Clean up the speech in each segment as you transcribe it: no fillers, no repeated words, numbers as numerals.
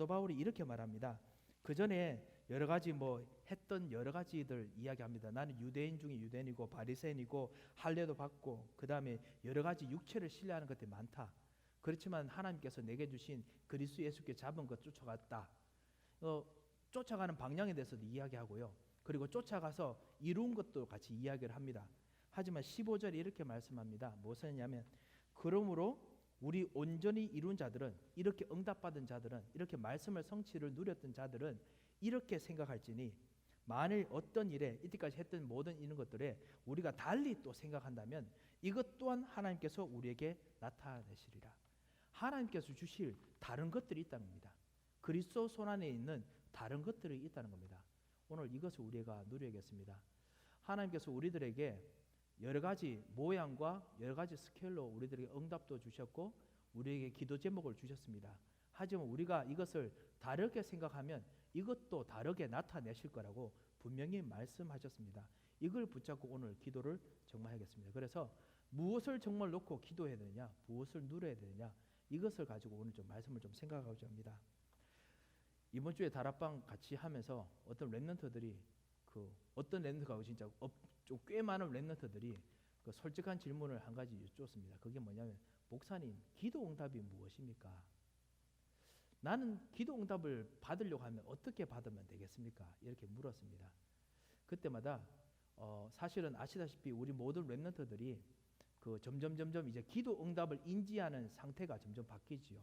사도 바울이 이렇게 말합니다. 그 전에 여러 가지 했던 여러 가지들 이야기합니다. 나는 유대인 중에 유대인이고 바리새인이고 할례도 받고 그 다음에 여러 가지 육체를 신뢰하는 것들이 많다. 그렇지만 하나님께서 내게 주신 그리스도 예수께 잡은 것 쫓아갔다. 쫓아가는 방향에 대해서도 이야기하고요. 그리고 쫓아가서 이룬 것도 같이 이야기를 합니다. 하지만 15절에 이렇게 말씀합니다. 무엇을 했냐면 그러므로 우리 온전히 이룬 자들은, 이렇게 응답받은 자들은, 이렇게 말씀을 성취를 누렸던 자들은 이렇게 생각할지니 만일 어떤 일에 이때까지 했던 모든 이런 것들에 우리가 달리 또 생각한다면 이것 또한 하나님께서 우리에게 나타내시리라. 하나님께서 주실 다른 것들이 있다는 겁니다. 그리스도 손안에 있는 다른 것들이 있다는 겁니다. 오늘 이것을 우리가 누려야겠습니다. 하나님께서 우리들에게 여러 가지 모양과 여러 가지 스케일로 우리들에게 응답도 주셨고 우리에게 기도 제목을 주셨습니다. 하지만 우리가 이것을 다르게 생각하면 이것도 다르게 나타내실 거라고 분명히 말씀하셨습니다. 이걸 붙잡고 오늘 기도를 정말 하겠습니다. 그래서 무엇을 정말 놓고 기도해야 되느냐, 무엇을 누려야 되느냐, 이것을 가지고 오늘 좀 말씀을 좀 생각하고자 합니다. 이번 주에 다락방 같이 하면서 어떤 랩런트들이 어떤 랩런트가 진짜 좀 꽤 많은 랩런트들이 솔직한 질문을 한 가지 여쭙습니다. 그게 뭐냐면 목사님, 기도 응답이 무엇입니까? 나는 기도 응답을 받으려고 하면 어떻게 받으면 되겠습니까? 이렇게 물었습니다. 그때마다 사실은 아시다시피 우리 모든 랩런트들이 점점 이제 기도 응답을 인지하는 상태가 점점 바뀌지요.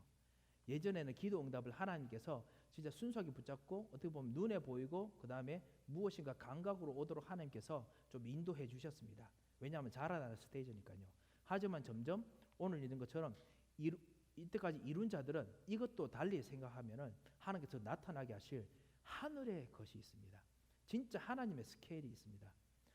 예전에는 기도 응답을 하나님께서 진짜 순수하게 붙잡고 어떻게 보면 눈에 보이고 그 다음에 무엇인가 감각으로 오도록 하나님께서 좀 인도해 주셨습니다. 왜냐하면 자라나는 스테이지니까요. 하지만 점점 오늘 있는 것처럼 이때까지 이룬 자들은 이것도 달리 생각하면은 하나님께서 나타나게 하실 하늘의 것이 있습니다. 진짜 하나님의 스케일이 있습니다.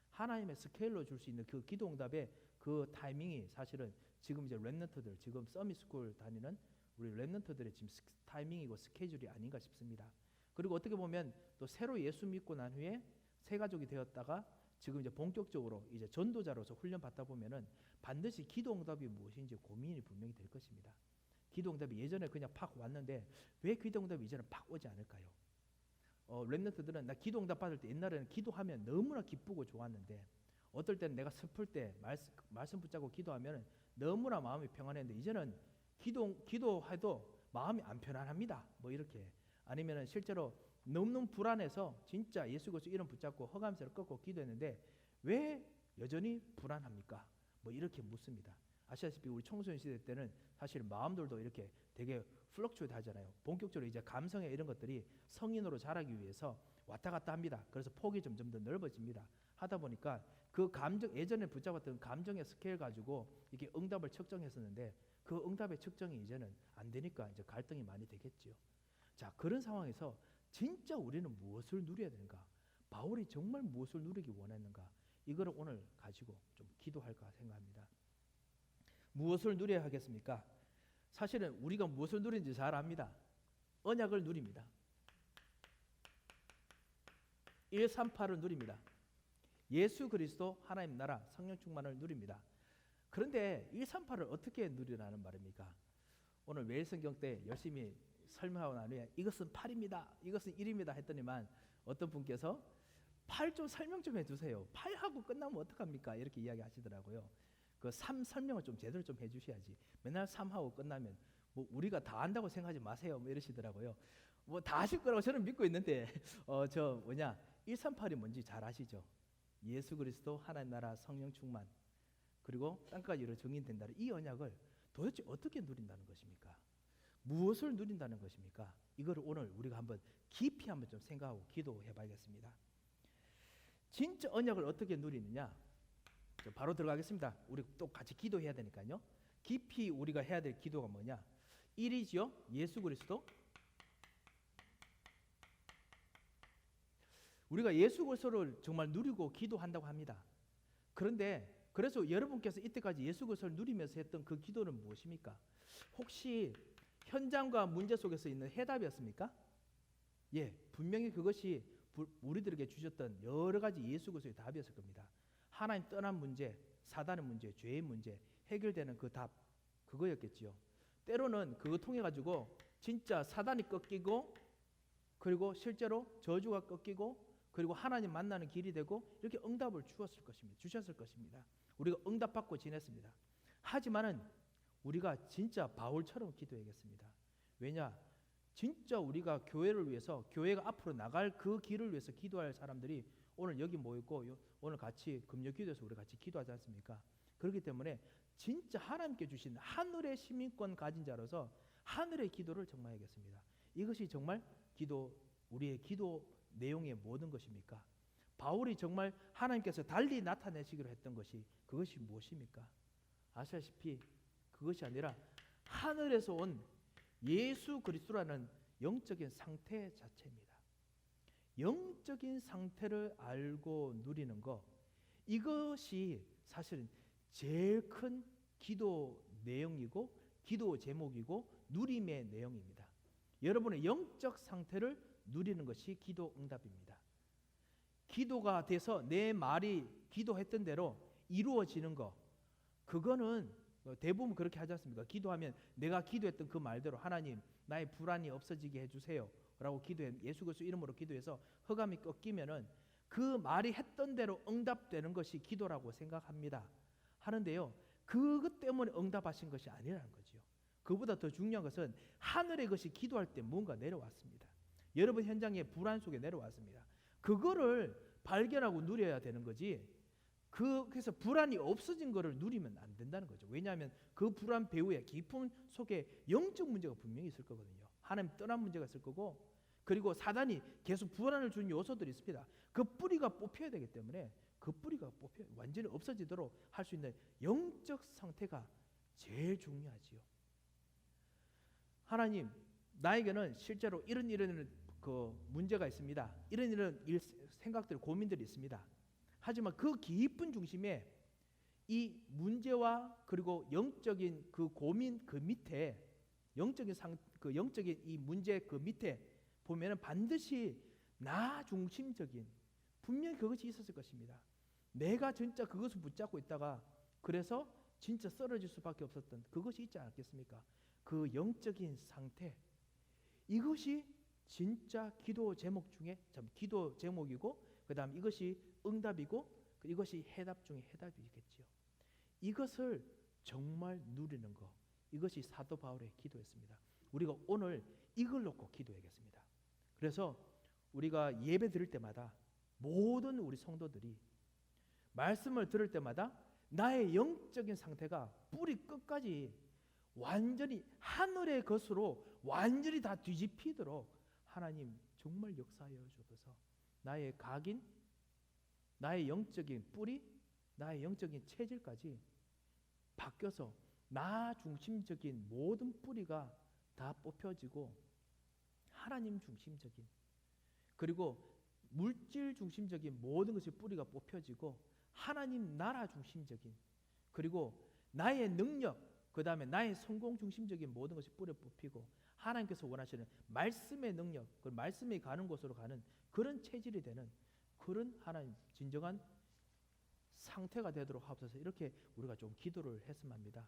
하나님의 스케일로 줄 수 있는 그 기도 응답의 그 타이밍이 사실은 지금 이제 랩런트들, 지금 서밋스쿨 다니는 우리 랩런트들의 지금 타이밍이고 스케줄이 아닌가 싶습니다. 그리고 어떻게 보면 또 새로 예수 믿고 난 후에 새 가족이 되었다가 지금 이제 본격적으로 이제 전도자로서 훈련 받다 보면은 반드시 기도 응답이 무엇인지 고민이 분명히 될 것입니다. 기도 응답이 예전에 그냥 팍 왔는데 왜 기도 응답이 이제는 팍 오지 않을까요? 랩런트들은 나 기도 응답 받을 때 옛날에는 기도하면 너무나 기쁘고 좋았는데 어떨 때는 내가 슬플 때 말씀 붙잡고 기도하면 너무나 마음이 평안했는데 이제는 기도해도 마음이 안 편안합니다. 이렇게 아니면은 실제로 너무 불안해서 진짜 예수 그리스도 이름 붙잡고 허감세를 꺾고 기도했는데 왜 여전히 불안합니까? 이렇게 묻습니다. 아시다시피 우리 청소년 시대 때는 사실 마음들도 이렇게 되게 플럭추에이트 하잖아요. 본격적으로 이제 감성의 이런 것들이 성인으로 자라기 위해서 왔다 갔다 합니다. 그래서 폭이 점점 더 넓어집니다. 하다 보니까 그 감정, 예전에 붙잡았던 감정의 스케일 가지고 이게 응답을 측정했었는데 그 응답의 측정이 이제는 안 되니까 이제 갈등이 많이 되겠죠. 자, 그런 상황에서 진짜 우리는 무엇을 누려야 되는가? 바울이 정말 무엇을 누리기 원했는가? 이거를 오늘 가지고 좀 기도할까 생각합니다. 무엇을 누려야 하겠습니까? 사실은 우리가 무엇을 누리는지 잘 압니다. 언약을 누립니다. 138을 누립니다. 예수 그리스도 하나님 나라 성령 충만을 누립니다. 그런데 138을 어떻게 누리라는 말입니까? 오늘 매일 성경 때 열심히 설명하고 난 후에 이것은 8입니다. 이것은 1입니다. 했더니만 어떤 분께서 8 좀 설명 좀 해주세요. 8하고 끝나면 어떡합니까? 이렇게 이야기하시더라고요. 그 3 설명을 좀 제대로 좀 해주셔야지. 맨날 3하고 끝나면 우리가 다 안다고 생각하지 마세요. 이러시더라고요. 다 아실 거라고 저는 믿고 있는데 138이 뭔지 잘 아시죠? 예수 그리스도 하나님 나라 성령 충만 그리고 땅까지 이루 증인된다는 이 언약을 도대체 어떻게 누린다는 것입니까? 무엇을 누린다는 것입니까? 이거를 오늘 우리가 한번 깊이 한번 좀 생각하고 기도해 봐야겠습니다. 진짜 언약을 어떻게 누리느냐? 바로 들어가겠습니다. 우리 또 같이 기도해야 되니까요. 깊이 우리가 해야 될 기도가 뭐냐? 1이죠. 예수 그리스도. 우리가 예수 그리스도를 정말 누리고 기도한다고 합니다. 그런데 그래서 여러분께서 이때까지 예수 그리스도를 누리면서 했던 그 기도는 무엇입니까? 혹시 현장과 문제 속에서 있는 해답이었습니까? 예, 분명히 그것이 우리들에게 주셨던 여러 가지 예수 그리스도의 답이었을 겁니다. 하나님 떠난 문제, 사단의 문제, 죄의 문제 해결되는 그 답, 그거였겠지요. 때로는 그거 통해 가지고 진짜 사단이 꺾이고, 그리고 실제로 저주가 꺾이고, 그리고 하나님 만나는 길이 되고, 이렇게 응답을 주셨을 것입니다. 우리가 응답받고 지냈습니다. 하지만은 우리가 진짜 바울처럼 기도해야겠습니다. 왜냐? 진짜 우리가 교회를 위해서, 교회가 앞으로 나갈 그 길을 위해서 기도할 사람들이 오늘 여기 모였고, 오늘 같이 금요 기도에서 우리 같이 기도하지 않습니까? 그렇기 때문에 진짜 하나님께 주신 하늘의 시민권 가진 자로서 하늘의 기도를 정말 해야겠습니다. 이것이 정말 우리의 기도 내용의 모든 것입니까? 바울이 정말 하나님께서 달리 나타내시기로 했던 것이 그것이 무엇입니까? 아시다시피 그것이 아니라 하늘에서 온 예수 그리스도라는 영적인 상태 자체입니다. 영적인 상태를 알고 누리는 것, 이것이 사실은 제일 큰 기도 내용이고 기도 제목이고 누림의 내용입니다. 여러분의 영적 상태를 누리는 것이 기도 응답입니다. 기도가 돼서 내 말이 기도했던 대로 이루어지는 것, 그거는 대부분 그렇게 하지 않습니까? 기도하면 내가 기도했던 그 말대로 하나님 나의 불안이 없어지게 해주세요 라고 예수 그리스도 이름으로 기도해서 흑암이 꺾이면은 그 말이 했던 대로 응답되는 것이 기도라고 생각합니다. 하는데요, 그것 때문에 응답하신 것이 아니라는 거죠. 그보다 더 중요한 것은 하늘의 것이 기도할 때 뭔가 내려왔습니다. 여러분 현장에 불안 속에 내려왔습니다. 그거를 발견하고 누려야 되는 거지, 그래서 불안이 없어진 거를 누리면 안 된다는 거죠. 왜냐하면 그 불안 배후에 깊은 속에 영적 문제가 분명히 있을 거거든요. 하나님 떠난 문제가 있을 거고, 그리고 사단이 계속 불안을 주는 요소들이 있습니다. 그 뿌리가 뽑혀야 되기 때문에 그 뿌리가 완전히 없어지도록 할 수 있는 영적 상태가 제일 중요하지요. 하나님, 나에게는 실제로 이런 그 문제가 있습니다. 이런 생각들, 고민들이 있습니다. 하지만 그 깊은 중심에 이 문제와 그리고 영적인 그 고민 그 밑에 영적인 이 문제 그 밑에 보면은 반드시 나 중심적인 분명히 그것이 있었을 것입니다. 내가 진짜 그것을 붙잡고 있다가 그래서 진짜 쓰러질 수밖에 없었던 그것이 있지 않겠습니까? 그 영적인 상태, 이것이 진짜 기도 제목 중에 기도 제목이고, 그 다음 이것이 응답이고, 이것이 해답 중에 해답이겠지요. 이것을 정말 누리는 것, 이것이 사도 바울의 기도였습니다. 우리가 오늘 이걸 놓고 기도해야겠습니다. 그래서 우리가 예배 드릴 때마다 모든 우리 성도들이 말씀을 들을 때마다 나의 영적인 상태가 뿌리 끝까지 완전히 하늘의 것으로 완전히 다 뒤집히도록 하나님 정말 역사하여 주옵소서. 나의 각인, 나의 영적인 뿌리, 나의 영적인 체질까지 바뀌어서 나 중심적인 모든 뿌리가 다 뽑혀지고 하나님 중심적인, 그리고 물질 중심적인 모든 것이 뿌리가 뽑혀지고 하나님 나라 중심적인, 그리고 나의 능력, 그 다음에 나의 성공 중심적인 모든 것이 뿌려 뽑히고 하나님께서 원하시는 말씀의 능력, 그 말씀이 가는 곳으로 가는 그런 체질이 되는 그런 하나님 진정한 상태가 되도록 하옵소서. 이렇게 우리가 좀 기도를 했으면 합니다.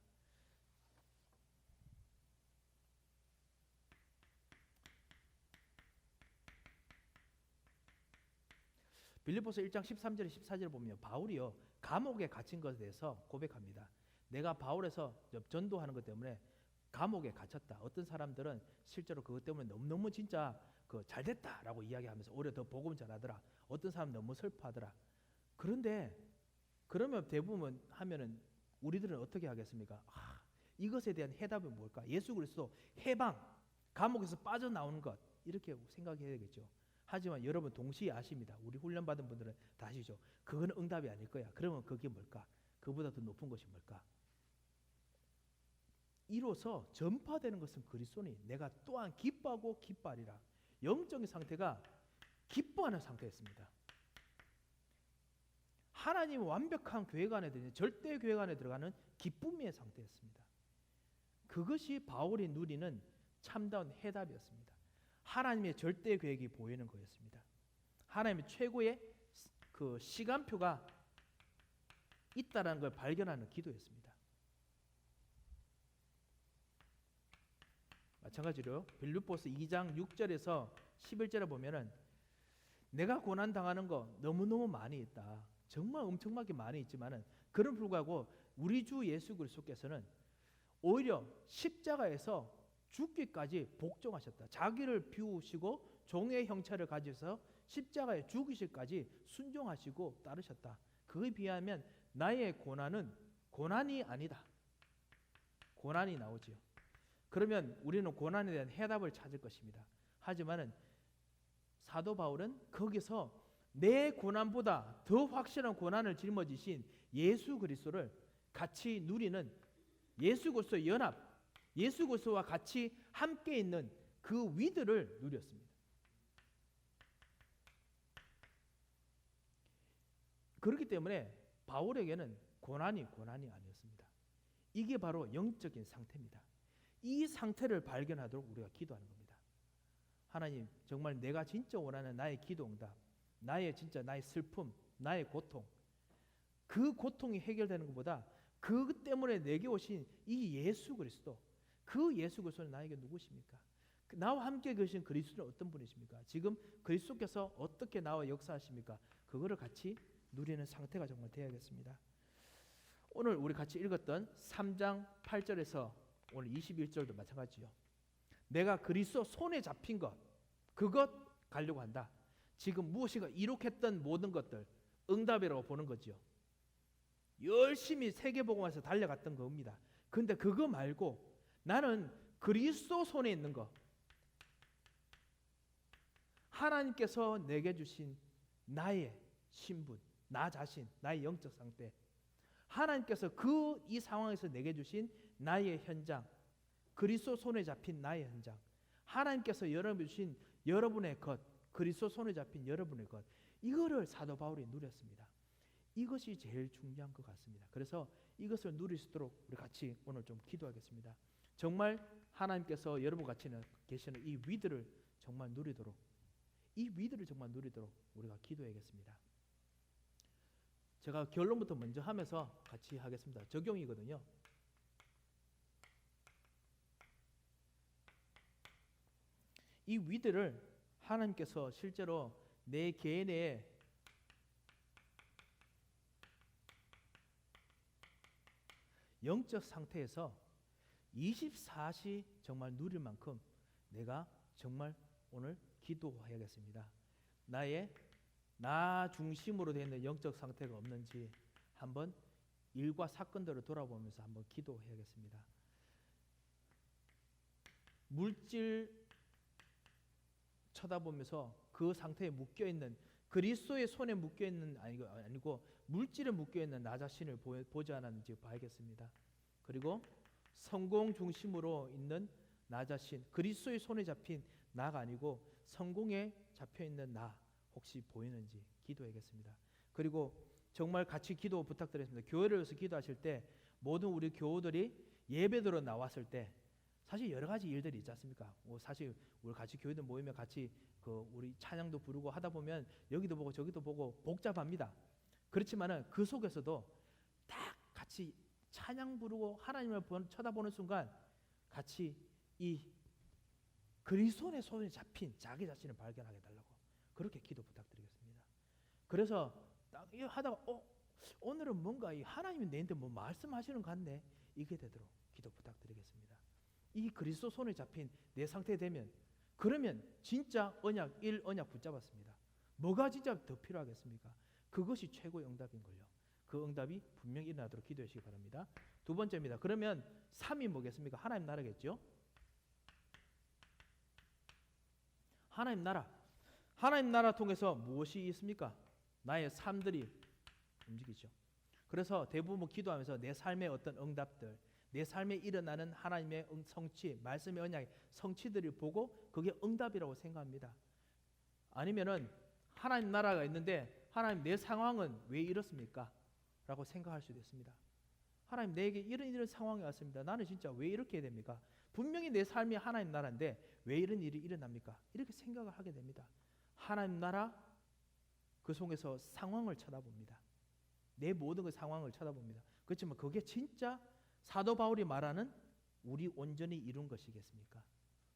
빌립보서 1장 13절 14절 보면 바울이요 감옥에 갇힌 것에 대해서 고백합니다. 내가 바울에서 전도하는 것 때문에 감옥에 갇혔다. 어떤 사람들은 실제로 그것 때문에 너무너무 진짜 잘됐다라고 이야기하면서 오히려 더 복음 잘하더라. 어떤 사람 너무 슬퍼하더라. 그런데 그러면 대부분 하면은 우리들은 어떻게 하겠습니까? 이것에 대한 해답은 뭘까? 예수 그리스도 해방, 감옥에서 빠져나오는 것, 이렇게 생각해야 되겠죠. 하지만 여러분 동시에 아십니다. 우리 훈련받은 분들은 다 아시죠? 그건 응답이 아닐 거야. 그러면 그게 뭘까? 그보다 더 높은 것이 뭘까? 이로써 전파되는 것은 그리스도니 내가 또한 기뻐하고 기뻐하리라. 영적인 상태가 기뻐하는 상태였습니다. 하나님 완벽한 교회가 안에 들어가는, 절대 교회가 안에 들어가는 기쁨의 상태였습니다. 그것이 바울이 누리는 참다운 해답이었습니다. 하나님의 절대 계획이 보이는 거였습니다. 하나님의 최고의 그 시간표가 있다라는 걸 발견하는 기도였습니다. 마찬가지로 빌립보서 2장 6절에서 11절에 보면은 내가 고난 당하는 거 너무너무 많이 있다. 정말 엄청나게 많이 있지만은 그런 불구하고 우리 주 예수 그리스도께서는 오히려 십자가에서 죽기까지 복종하셨다. 자기를 비우시고 종의 형체를 가지셔서 십자가에 죽으실까지 순종하시고 따르셨다. 그에 비하면 나의 고난은 고난이 아니다. 고난이 나오지요. 그러면 우리는 고난에 대한 해답을 찾을 것입니다. 하지만은 사도 바울은 거기서 내 고난보다 더 확실한 고난을 짊어지신 예수 그리스도를 같이 누리는 예수 그리스도의 연합, 예수 그리스도와 같이 함께 있는 그 위드를 누렸습니다. 그렇기 때문에 바울에게는 고난이 아니었습니다. 이게 바로 영적인 상태입니다. 이 상태를 발견하도록 우리가 기도하는 겁니다. 하나님, 정말 내가 진짜 원하는 나의 기도 응답, 나의 슬픔, 나의 고통, 그 고통이 해결되는 것보다 그 때문에 내게 오신 이 예수 그리스도, 그 예수 그리스도는 나에게 누구십니까? 나와 함께 계신 그리스도는 어떤 분이십니까? 지금 그리스도께서 어떻게 나와 역사하십니까? 그거를 같이 누리는 상태가 정말 되어야겠습니다. 오늘 우리 같이 읽었던 3장 8절에서 오늘 21절도 마찬가지요. 내가 그리스도 손에 잡힌 것, 그것 가려고 한다. 지금 무엇인가 이룩했던 모든 것들 응답이라고 보는 거죠. 열심히 세계복음에서 달려갔던 겁니다. 근데 그거 말고 나는 그리스도 손에 있는 것, 하나님께서 내게 주신 나의 신분, 나 자신, 나의 영적 상태, 하나님께서 이 상황에서 내게 주신 나의 현장, 그리스도 손에 잡힌 나의 현장, 하나님께서 여러분 주신 여러분의 것, 그리스도 손에 잡힌 여러분의 것, 이거를 사도 바울이 누렸습니다. 이것이 제일 중요한 것 같습니다. 그래서 이것을 누릴 수 있도록 우리 같이 오늘 좀 기도하겠습니다. 정말 하나님께서 여러분 같이 계시는 이 위드를 정말 누리도록, 이 위드를 정말 누리도록 우리가 기도해야겠습니다. 제가 결론부터 먼저 하면서 같이 하겠습니다. 적용이거든요. 이 위드를 하나님께서 실제로 내 개인의 영적 상태에서 24시 정말 누릴 만큼 내가 정말 오늘 기도해야겠습니다. 나 중심으로 되어 있는 영적 상태가 없는지 한번 일과 사건들을 돌아보면서 한번 기도해야겠습니다. 물질 쳐다보면서 그 상태에 묶여있는, 그리스도의 손에 묶여있는 아니고 물질에 묶여있는 나 자신을 보지 않았는지 봐야겠습니다. 그리고 성공 중심으로 있는 나 자신, 그리스도의 손에 잡힌 나가 아니고 성공에 잡혀있는 나 혹시 보이는지 기도해야겠습니다. 그리고 정말 같이 기도 부탁드리겠습니다. 교회를 위해서 기도하실 때 모든 우리 교우들이 예배드로 나왔을 때 사실 여러 가지 일들이 있지 않습니까? 사실 우리 같이 교회들 모이면 같이 우리 찬양도 부르고 하다 보면 여기도 보고 저기도 보고 복잡합니다. 그렇지만은 그 속에서도 딱 같이 찬양 부르고 하나님을 쳐다보는 순간 같이 이 그리스도의 손에 잡힌 자기 자신을 발견하게 달라고 그렇게 기도 부탁드리겠습니다. 그래서 딱 하다가 오늘은 뭔가 이 하나님이 내한테 뭐 말씀하시는 것 같네, 이게 되도록 기도 부탁드리겠습니다. 이 그리스도 손에 잡힌 내 상태 되면, 그러면 진짜 언약 1 언약 붙잡았습니다. 뭐가 진짜 더 필요하겠습니까? 그것이 최고의 응답인걸요. 그 응답이 분명히 일어나도록 기도해 주시기 바랍니다. 두 번째입니다. 그러면 3이 뭐겠습니까? 하나님 나라겠죠. 하나님 나라 통해서 무엇이 있습니까? 나의 삶들이 움직이죠. 그래서 대부분 기도하면서 내 삶의 어떤 응답들, 내 삶에 일어나는 하나님의 성취, 말씀의 언약의 성취들을 보고 그게 응답이라고 생각합니다. 아니면은 하나님 나라가 있는데 하나님 내 상황은 왜 이렇습니까? 라고 생각할 수도 있습니다. 하나님 내게 이런 상황이 왔습니다. 나는 진짜 왜 이렇게 됩니까? 분명히 내 삶이 하나님 나라인데 왜 이런 일이 일어납니까? 이렇게 생각을 하게 됩니다. 하나님 나라 그 속에서 상황을 쳐다봅니다. 내 모든 그 상황을 쳐다봅니다. 그렇지만 그게 진짜 사도 바울이 말하는 우리 온전히 이룬 것이겠습니까?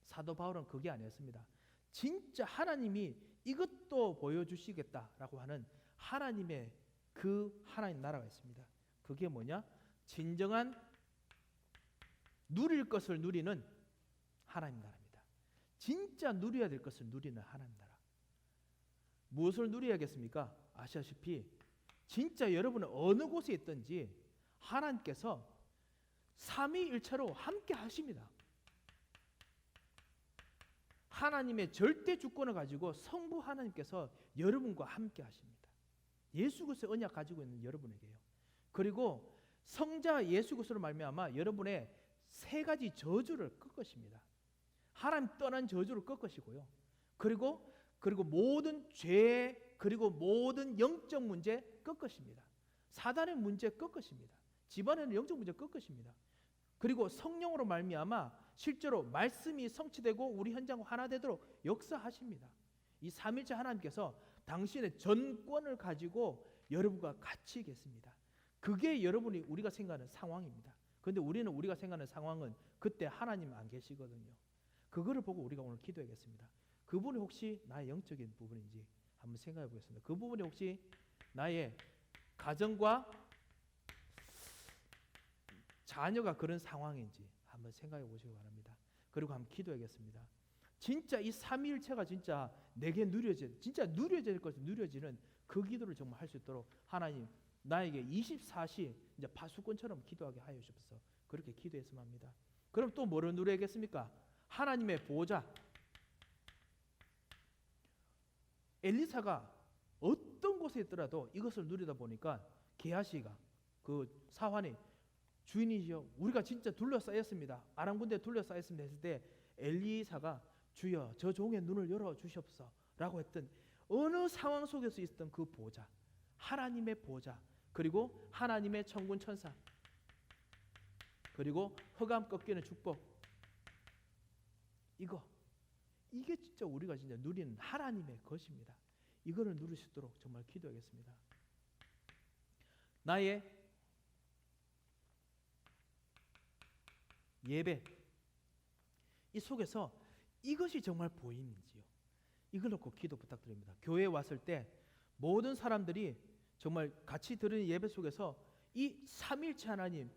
사도 바울은 그게 아니었습니다. 진짜 하나님이 이것도 보여주시겠다라고 하는 하나님의 그 하나님 나라가 있습니다. 그게 뭐냐? 진정한 누릴 것을 누리는 하나님 나라입니다. 진짜 누려야 될 것을 누리는 하나님 나라. 무엇을 누려야겠습니까? 아시다시피 진짜 여러분은 어느 곳에 있든지 하나님께서 삼위일체로 함께 하십니다. 하나님의 절대 주권을 가지고 성부 하나님께서 여러분과 함께 하십니다. 예수 그리스도의 언약 가지고 있는 여러분에게요. 그리고 성자 예수 그리스도로 말미암아 여러분의 세 가지 저주를 꺾 것입니다. 하나님 떠난 저주를 꺾 것이고요. 그리고 모든 죄, 그리고 모든 영적 문제 꺾 것입니다. 사단의 문제 꺾 것입니다. 집안에는 영적 문제 꺾 것입니다. 그리고 성령으로 말미암아 실제로 말씀이 성취되고 우리 현장과 하나 되도록 역사하십니다. 이 삼일체 하나님께서 당신의 전권을 가지고 여러분과 같이 계십니다. 그게 여러분이 우리가 생각하는 상황입니다. 그런데 우리가 생각하는 상황은 그때 하나님 안 계시거든요. 그거를 보고 우리가 오늘 기도하겠습니다. 그 부분이 혹시 나의 영적인 부분인지 한번 생각해 보겠습니다. 그 부분이 혹시 나의 가정과 자녀가 그런 상황인지 한번 생각해 보시기 바랍니다. 그리고 한번 기도하겠습니다. 진짜 이 삼위일체가 진짜 내게 진짜 누려질 것을 누려지는 그 기도를 정말 할 수 있도록 하나님 나에게 24시 이제 파수꾼처럼 기도하게 하여 주옵소서. 그렇게 기도했으면 합니다. 그럼 또 뭐를 누려야겠습니까? 하나님의 보호자. 엘리사가 어떤 곳에 있더라도 이것을 누리다 보니까 게하시가 그 사환이 주인이시여 우리가 진짜 둘러싸였습니다. 아람 군대에 둘러싸였습니다 했을 때 엘리사가 주여 저 종의 눈을 열어주시옵소서 라고 했던 어느 상황 속에서 있었던 그 보호자, 하나님의 보호자, 그리고 하나님의 천군 천사, 그리고 흑암 꺾이는 축복, 이게 진짜 우리가 진짜 누리는 하나님의 것입니다. 이거를 누릴 수 있도록 정말 기도하겠습니다. 나의 예배 이 속에서 이것이 정말 보이는지요? 이걸 놓고 기도 부탁드립니다. 교회에 왔을 때 모든 사람들이 정말 같이 드리는 예배 속에서 이 삼일체 하나님,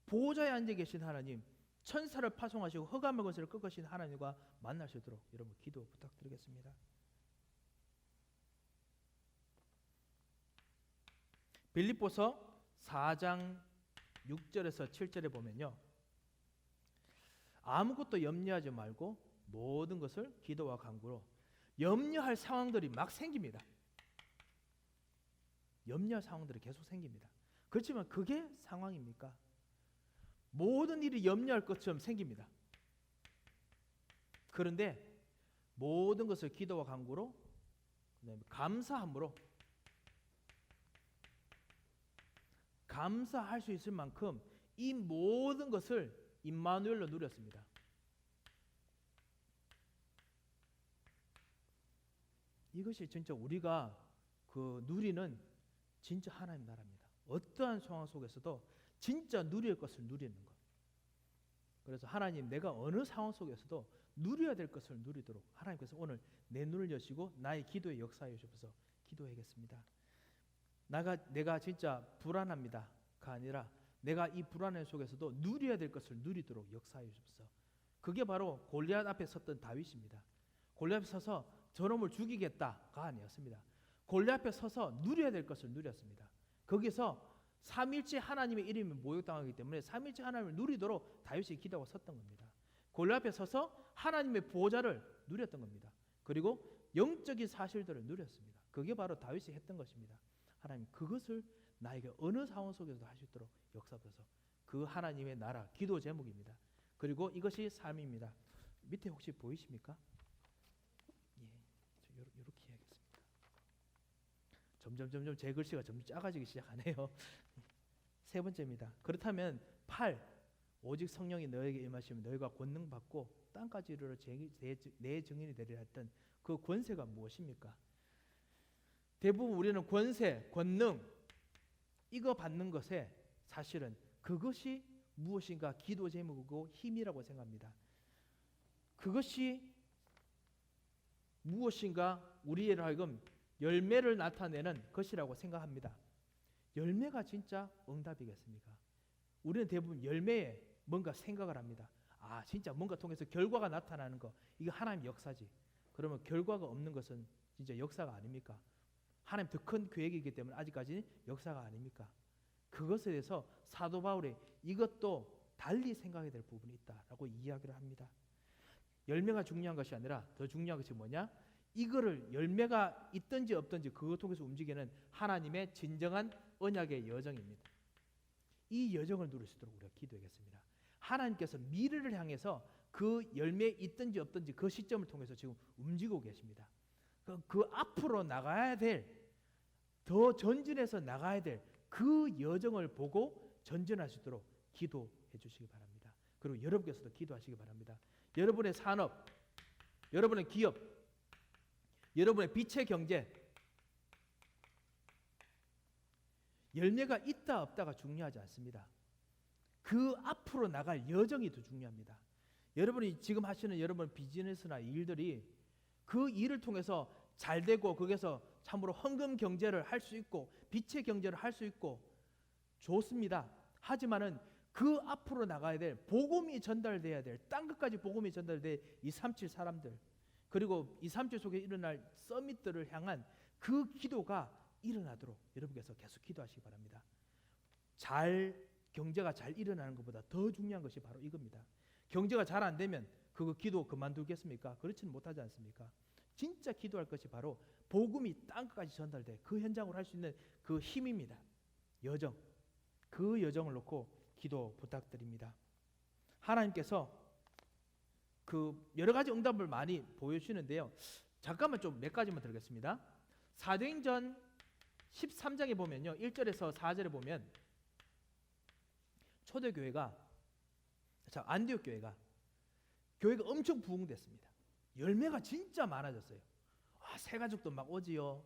보호자에 앉아 계신 하나님, 천사를 파송하시고 흑암의 것을 꺾으신 하나님과 만날 수 있도록 여러분 기도 부탁드리겠습니다. 빌립보서 4장 6절에서 7절에 보면요, 아무것도 염려하지 말고 모든 것을 기도와 간구로 염려할 상황들이 막 생깁니다. 염려할 상황들이 계속 생깁니다. 그렇지만 그게 상황입니까? 모든 일이 염려할 것처럼 생깁니다. 그런데 모든 것을 기도와 간구로 그다음에 감사함으로 감사할 수 있을 만큼 이 모든 것을 임마누엘로 누렸습니다. 이것이 진짜 우리가 그 누리는 진짜 하나님 나라입니다. 어떠한 상황 속에서도 진짜 누릴 것을 누리는 것. 그래서 하나님 내가 어느 상황 속에서도 누려야 될 것을 누리도록 하나님께서 오늘 내 눈을 여시고 나의 기도에 역사해 주셔서 기도하겠습니다. 내가 진짜 불안합니다가 아니라 내가 이 불안함 속에서도 누려야 될 것을 누리도록 역사해 주옵소서. 그게 바로 골리앗 앞에 섰던 다윗입니다. 골리앗 앞에 서서 저놈을 죽이겠다가 아니었습니다. 골리앗 앞에 서서 누려야 될 것을 누렸습니다. 거기서 삼일체 하나님의 이름이 모욕당하기 때문에 삼일체 하나님을 누리도록 다윗이 기도하고 섰던 겁니다. 골리앗 앞에 서서 하나님의 보호자를 누렸던 겁니다. 그리고 영적인 사실들을 누렸습니다. 그게 바로 다윗이 했던 것입니다. 하나님 그것을 나에게 어느 상황 속에서도 할 수 있도록 역사하소서. 그 하나님의 나라 기도 제목입니다. 그리고 이것이 삶입니다. 밑에 혹시 보이십니까? 예, 이렇게 해야겠습니다. 점점 제 글씨가 점점 작아지기 시작하네요. 세 번째입니다. 그렇다면 8 오직 성령이 너에게 임하시면 너희가 권능 받고 땅까지 이르러 내 증인이 되리라 했던 그 권세가 무엇입니까? 대부분 우리는 권세, 권능 이거 받는 것에 사실은 그것이 무엇인가 기도 제목이고 힘이라고 생각합니다. 그것이 무엇인가 우리로 하여금 열매를 나타내는 것이라고 생각합니다. 열매가 진짜 응답이겠습니까? 우리는 대부분 열매에 뭔가 생각을 합니다. 아, 진짜 뭔가 통해서 결과가 나타나는 거, 이거 하나님 역사지. 그러면 결과가 없는 것은 진짜 역사가 아닙니까? 하나님 더 큰 계획이기 때문에 아직까지 역사가 아닙니까? 그것에 대해서 사도 바울이 이것도 달리 생각해야 될 부분이 있다라고 이야기를 합니다. 열매가 중요한 것이 아니라 더 중요한 것이 뭐냐? 이거를 열매가 있든지 없든지 그것 통해서 움직이는 하나님의 진정한 언약의 여정입니다. 이 여정을 누릴 수 있도록 우리가 기도하겠습니다. 하나님께서 미래를 향해서 그 열매 있든지 없든지 그 시점을 통해서 지금 움직이고 계십니다. 그 앞으로 나가야 될, 더 전진해서 나가야 될 그 여정을 보고 전진할 수 있도록 기도해 주시기 바랍니다. 그리고 여러분께서도 기도하시기 바랍니다. 여러분의 산업, 여러분의 기업, 여러분의 빛의 경제, 열매가 있다 없다가 중요하지 않습니다. 그 앞으로 나갈 여정이 더 중요합니다. 여러분이 지금 하시는 여러분 비즈니스나 일들이 그 일을 통해서 잘 되고 거기서 참으로 헌금 경제를 할 수 있고 빛의 경제를 할 수 있고 좋습니다. 하지만은 그 앞으로 나가야 될 복음이 전달돼야 될 땅끝까지 복음이 전달될 237 사람들, 그리고 237 속에 일어날 서밋들을 향한 그 기도가 일어나도록 여러분께서 계속 기도하시기 바랍니다. 경제가 잘 일어나는 것보다 더 중요한 것이 바로 이겁니다. 경제가 잘 안 되면 그거 기도 그만두겠습니까? 그렇지는 못하지 않습니까? 진짜 기도할 것이 바로 복음이 땅끝까지 전달돼 그 현장으로 할 수 있는 그 힘입니다. 여정, 그 여정을 놓고 기도 부탁드립니다. 하나님께서 그 여러 가지 응답을 많이 보여주시는데요. 잠깐만 좀 몇 가지만 들겠습니다. 사도행전 13장에 보면요, 1절에서 4절에 보면 초대교회가, 안디옥 교회가 엄청 부흥됐습니다. 열매가 진짜 많아졌어요. 새가족도 막 오지요.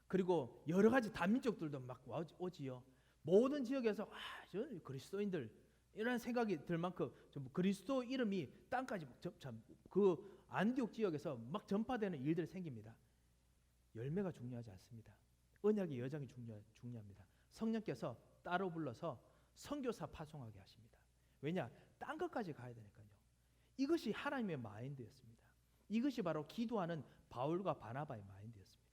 그리고 여러 가지 다민족들도 막 오지요. 모든 지역에서 저 그리스도인들 이런 생각이 들 만큼 그리스도 이름이 땅까지 그 안디옥 지역에서 막 전파되는 일들이 생깁니다. 열매가 중요하지 않습니다. 언약의 여정이 중요합니다. 성령께서 따로 불러서 선교사 파송하게 하십니다. 왜냐? 땅끝까지 가야 되니까요. 이것이 하나님의 마인드였습니다. 이것이 바로 기도하는 바울과 바나바의 마인드였습니다.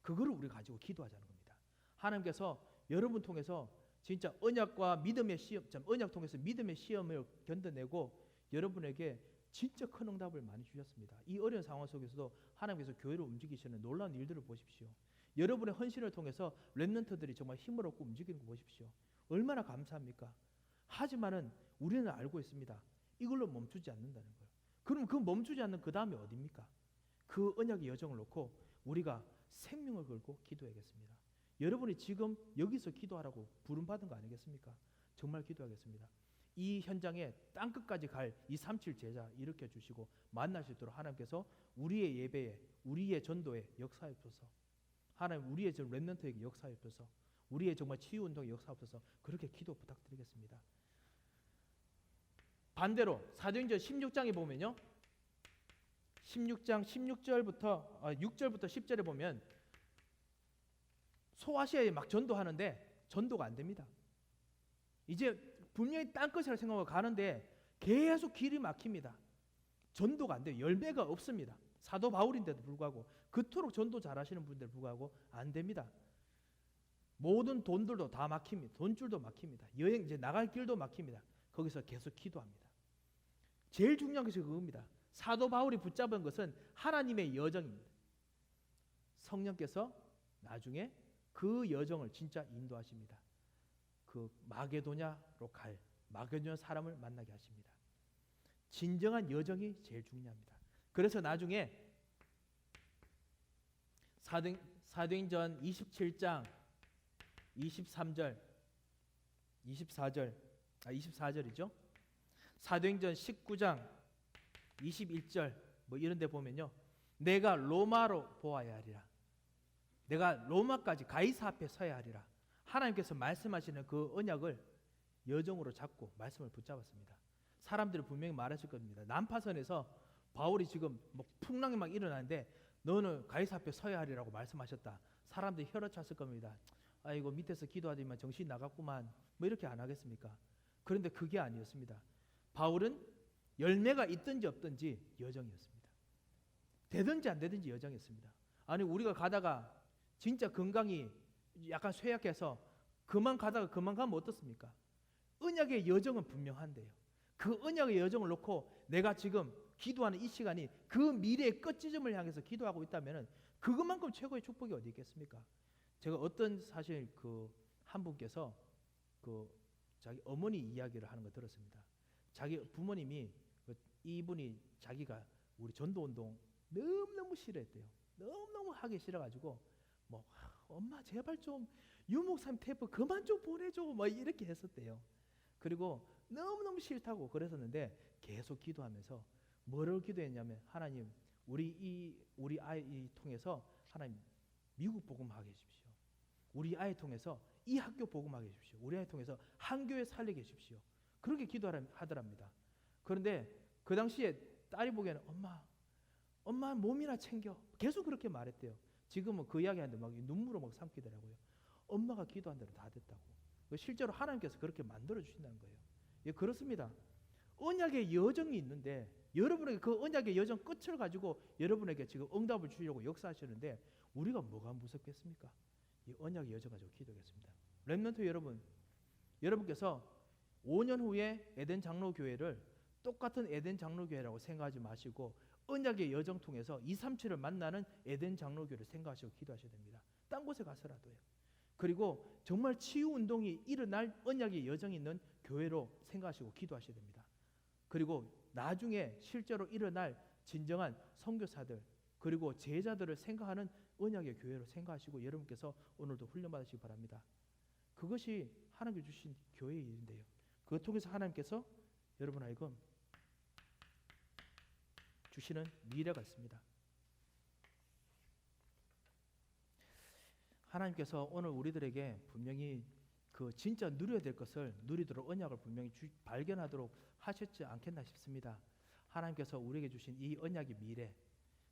그거를 우리 가지고 기도하자는 겁니다. 하나님께서 여러분 통해서 진짜 언약과 믿음의 시험, 언약 통해서 믿음의 시험을 견뎌내고 여러분에게 진짜 큰 응답을 많이 주셨습니다. 이 어려운 상황 속에서도 하나님께서 교회를 움직이시는 놀라운 일들을 보십시오. 여러분의 헌신을 통해서 렘넌트들이 정말 힘을 얻고 움직이는 거 보십시오. 얼마나 감사합니까? 하지만은 우리는 알고 있습니다. 이걸로 멈추지 않는다는 거예요. 그럼 그 멈추지 않는 그 다음에 어디입니까? 그 언약의 여정을 놓고 우리가 생명을 걸고 기도하겠습니다. 여러분이 지금 여기서 기도하라고 부름받은 거 아니겠습니까? 정말 기도하겠습니다. 이 현장에 땅끝까지 갈 237 제자 일으켜 주시고 만날 수 있도록 하나님께서 우리의 예배에, 우리의 전도에 역사하옵소서. 하나님, 우리의 렘넌트에게 역사하옵소서. 우리의 정말 치유운동에 역사하옵소서. 그렇게 기도 부탁드리겠습니다. 반대로 사도행전 16장에 보면요, 16장 6절부터 10절에 보면 소아시아에 막 전도하는데 전도가 안 됩니다. 이제 분명히 땅끝이라 생각하고 가는데 계속 길이 막힙니다. 전도가 안 돼요. 열매가 없습니다. 사도 바울인데도 불구하고, 그토록 전도 잘하시는 분들 불구하고 안 됩니다. 모든 돈들도 다 막힙니다. 돈줄도 막힙니다. 여행 이제 나갈 길도 막힙니다. 거기서 계속 기도합니다. 제일 중요한 것이 그겁니다. 사도 바울이 붙잡은 것은 하나님의 여정입니다. 성령께서 나중에 그 여정을 진짜 인도하십니다. 그 마게도냐로 갈 마게도냐 사람을 만나게 하십니다. 진정한 여정이 제일 중요합니다. 그래서 나중에 사도행전 27장 24절이죠. 사도행전 19장 21절 뭐 이런 데 보면요, 내가 로마로 보아야 하리라. 내가 로마까지 가이사 앞에 서야 하리라. 하나님께서 말씀하시는 그 언약을 여정으로 잡고 말씀을 붙잡았습니다. 사람들이 분명히 말하실 겁니다. 난파선에서 바울이 지금 뭐 풍랑이 막 일어나는데 너는 가이사 앞에 서야 하리라고 말씀하셨다. 사람들이 혈어찼을 겁니다. 아이고 밑에서 기도하더니만 정신 나갔구만. 뭐 이렇게 안 하겠습니까? 그런데 그게 아니었습니다. 바울은 열매가 있든지 없든지 여정이었습니다. 되든지 안 되든지 여정이었습니다. 아니 우리가 가다가 진짜 건강이 약간 쇠약해서 그만 가다가 그만 가면 어떻습니까? 언약의 여정은 분명한데요. 그 언약의 여정을 놓고 내가 지금 기도하는 이 시간이 그 미래의 끝지점을 향해서 기도하고 있다면 그것만큼 최고의 축복이 어디 있겠습니까? 제가 어떤 사실 한 분께서 자기 어머니 이야기를 하는 거 들었습니다. 자기 부모님이 이분이 자기가 우리 전도운동 너무너무 싫어했대요. 너무너무 하기 싫어가지고 뭐 엄마 제발 좀 유목사님 테이프 그만 좀 보내줘 뭐 이렇게 했었대요. 그리고 너무너무 싫다고 그랬었는데 계속 기도하면서 뭐를 기도했냐면 하나님 우리 아이 통해서 하나님 미국 복음하게 해주십시오. 우리 아이 통해서 이 학교 복음하게 해주십시오. 우리 아이 통해서 한 교회 살리게 해주십시오. 그렇게 기도하더랍니다. 그런데 그 당시에 딸이 보기에는 엄마 몸이나 챙겨 계속 그렇게 말했대요. 지금은 그 이야기하는데 막 눈물을 막 삼키더라고요. 엄마가 기도한 대로 다 됐다고. 실제로 하나님께서 그렇게 만들어 주신다는 거예요. 예, 그렇습니다. 언약의 여정이 있는데 여러분에게 그 언약의 여정 끝을 가지고 여러분에게 지금 응답을 주려고 역사하시는데 우리가 뭐가 무섭겠습니까? 이 언약의 여정 가지고 기도하겠습니다. 렘넌트 여러분, 여러분께서 5년 후에 에덴 장로교회를 똑같은 에덴 장로교회라고 생각하지 마시고 언약의 여정 통해서 237을 만나는 에덴 장로교회를 생각하시고 기도하셔야 됩니다. 딴 곳에 가서라도요. 그리고 정말 치유운동이 일어날 언약의 여정이 있는 교회로 생각하시고 기도하셔야 됩니다. 그리고 나중에 실제로 일어날 진정한 선교사들 그리고 제자들을 생각하는 언약의 교회로 생각하시고 여러분께서 오늘도 훈련받으시기 바랍니다. 그것이 하나님께 주신 교회의 일인데요. 그것 통해서 하나님께서 여러분 하여금 주시는 미래가 있습니다. 하나님께서 오늘 우리들에게 분명히 진짜 누려야 될 것을 누리도록 언약을 분명히 발견하도록 하셨지 않겠나 싶습니다. 하나님께서 우리에게 주신 이 언약의 미래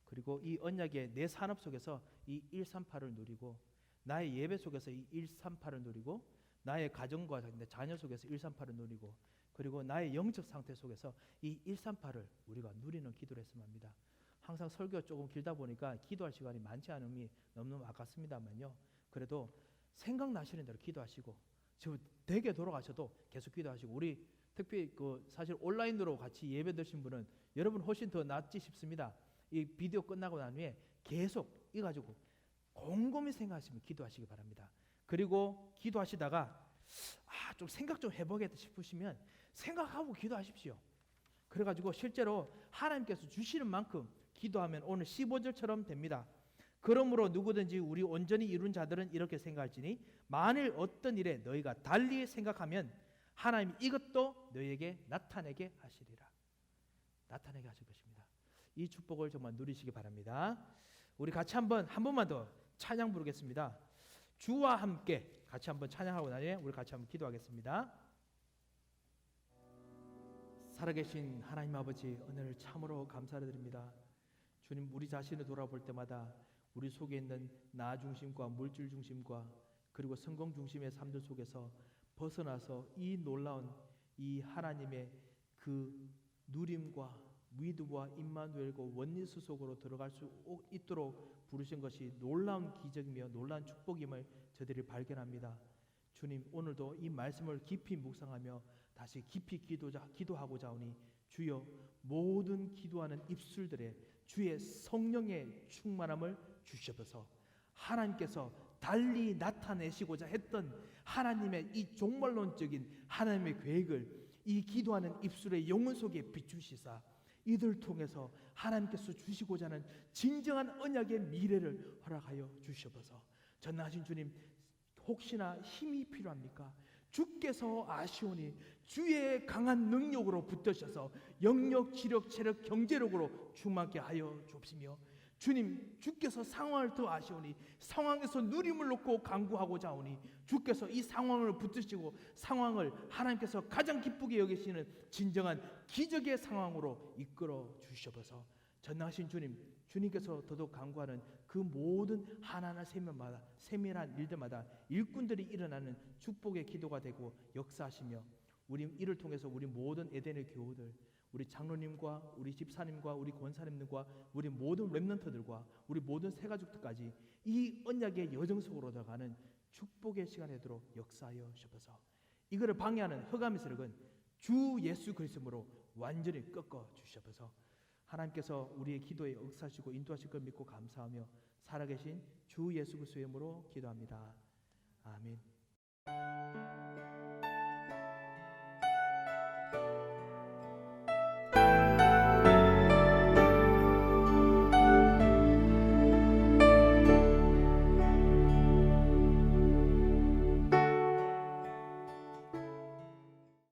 그리고 이 언약의 내 산업 속에서 이 138을 누리고 나의 예배 속에서 이 138을 누리고 나의 가정과 내 자녀 속에서 138을 누리고 그리고 나의 영적 상태 속에서 이 138을 우리가 누리는 기도를 했으면 합니다. 항상 설교가 조금 길다 보니까 기도할 시간이 많지 않음이 너무너무 아깝습니다만요. 그래도 생각나시는 대로 기도하시고 지금 댁에 돌아가셔도 계속 기도하시고 우리 특히 사실 온라인으로 같이 예배 드신 분은 여러분 훨씬 더 낫지 싶습니다. 이 비디오 끝나고 난 후에 계속 이 가지고 곰곰이 생각하시면 기도하시기 바랍니다. 그리고 기도하시다가 좀 생각 좀 해보겠다 싶으시면 생각하고 기도하십시오. 그래가지고 실제로 하나님께서 주시는 만큼 기도하면 오늘 15절처럼 됩니다. 그러므로 누구든지 우리 온전히 이룬 자들은 이렇게 생각할지니 만일 어떤 일에 너희가 달리 생각하면 하나님이 이것도 너희에게 나타내게 하시리라. 나타내게 하실 것입니다. 이 축복을 정말 누리시기 바랍니다. 우리 같이 한 번만 더 찬양 부르겠습니다. 주와 함께 같이 한번 찬양하고 나니 우리 같이 한번 기도하겠습니다. 살아계신 하나님 아버지 은혜를 참으로 감사드립니다. 주님 우리 자신을 돌아볼 때마다 우리 속에 있는 나 중심과 물질 중심과 그리고 성공 중심의 삶들 속에서 벗어나서 이 놀라운 이 하나님의 그 누림과 위드와 임마누엘과 원리스 속으로 들어갈 수 있도록 부르신 것이 놀라운 기적이며 놀라운 축복임을 저들이 발견합니다. 주님 오늘도 이 말씀을 깊이 묵상하며 다시 깊이 기도하고자 하오니 주여 모든 기도하는 입술들에 주의 성령의 충만함을 주시옵소서. 하나님께서 달리 나타내시고자 했던 하나님의 이 종말론적인 하나님의 계획을 이 기도하는 입술의 영혼 속에 비추시사 이들 통해서 하나님께서 주시고자 하는 진정한 언약의 미래를 허락하여 주시옵소서. 전능하신 주님 혹시나 힘이 필요합니까? 주께서 아시오니 주의 강한 능력으로 붙드셔서 영력, 지력, 체력, 경제력으로 충만케 하여 주옵시며 주님, 주께서 상황을 더 아시오니 상황에서 누림을 놓고 간구하고자 하오니 주께서 이 상황을 붙드시고 상황을 하나님께서 가장 기쁘게 여기시는 진정한 기적의 상황으로 이끌어 주시옵소서. 전능하신 주님, 주님께서 더더욱 간구하는 그 모든 하나하나 세밀한 일들마다 일꾼들이 일어나는 축복의 기도가 되고 역사하시며 우리 이를 통해서 우리 모든 에덴의 교우들, 우리 장로님과 우리 집사님과 우리 권사님들과 우리 모든 렘넌트들과 우리 모든 새가족들까지 이 언약의 여정 속으로 들어가는 축복의 시간이 되도록 역사하여 주셔서 이거를 방해하는 흑암의 세력은 주 예수 그리스도로 완전히 꺾어 주셔서 하나님께서 우리의 기도에 역사하시고 인도하실 걸 믿고 감사하며 살아계신 주 예수 그리스도의 이름으로 기도합니다. 아멘.